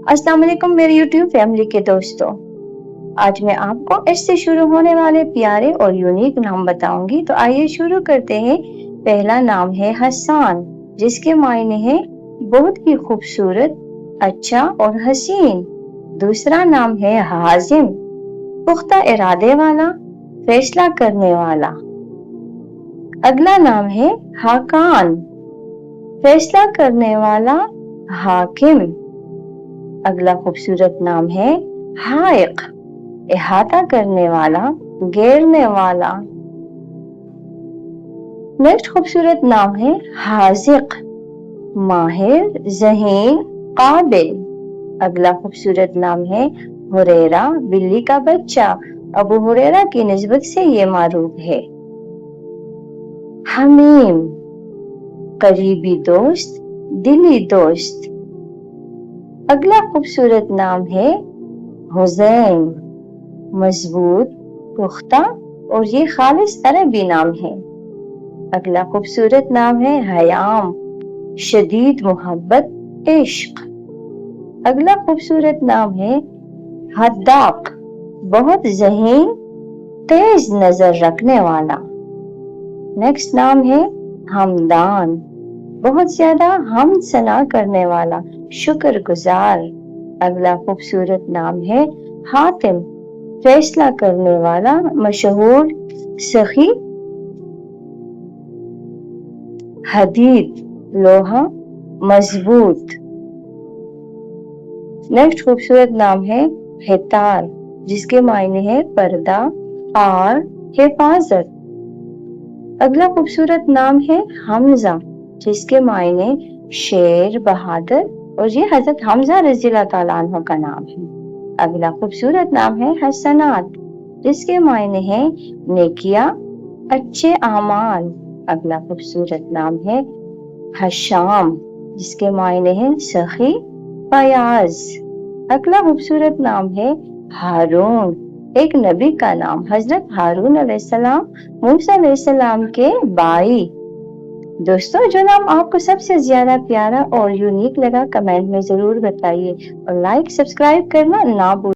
अस्सलाम वालेकुम मेरे यूट्यूब फैमिली के दोस्तों। आज मैं आपको एस से शुरू होने वाले प्यारे और यूनिक नाम बताऊंगी। तो आइए शुरू करते हैं। पहला नाम है हसन, जिसके मायने हैं बहुत ही खूबसूरत, अच्छा और हसीन। दूसरा नाम है हाजिम, पुख्ता इरादे वाला, फैसला करने वाला। अगला नाम है हाकान, फैसला करने वाला, हाकिम। अगला खूबसूरत नाम है हाइक, इहाता करने वाला, घेरने वाला। नेक्स्ट खूबसूरत नाम है हाजिक, माहिर, ज़हीन, काबिल। अगला खूबसूरत नाम है हुरैरा, बिल्ली का बच्चा। अबू हुरैरा की निस्बत से ये मारूफ है। हमीम, करीबी दोस्त, दिली दोस्त। अगला खूबसूरत नाम है हुसैन, मजबूत, पुख्ता और ये खालिस अरबी नाम है। अगला खूबसूरत नाम है हयाम, शदीद मोहब्बत, इश्क। अगला खूबसूरत नाम है हद्दाक, बहुत ज़हीन, तेज नजर रखने वाला। नेक्स्ट नाम है हमदान, बहुत ज्यादा हमद सना करने वाला, शुक्रगुजार। अगला खूबसूरत नाम है हातिम, फैसला करने वाला, मशहूर, सखी। हदीद, लोहा, मजबूत। नेक्स्ट खूबसूरत नाम है हितार, जिसके मायने है पर्दा, आर, हिफाजत। अगला खूबसूरत नाम है हमजा, जिसके मायने शेर, बहादुर और ये हजरत हमजा रज़ियल्लाहु ताला अन्हु का नाम है। अगला खूबसूरत नाम है हसनात, जिसके मायने है नेकिया, अच्छे आमाल। अगला खूबसूरत नाम है हशाम, जिसके मायने है सखी, फयाज। अगला खूबसूरत नाम है हारून, एक नबी का नाम, हजरत हारून अलैहिस्सलाम मूसा अलैहिस्सलाम के भाई। दोस्तों, जो नाम आपको सबसे ज्यादा प्यारा और यूनिक लगा कमेंट में जरूर बताइए और लाइक सब्सक्राइब करना ना भूलिए।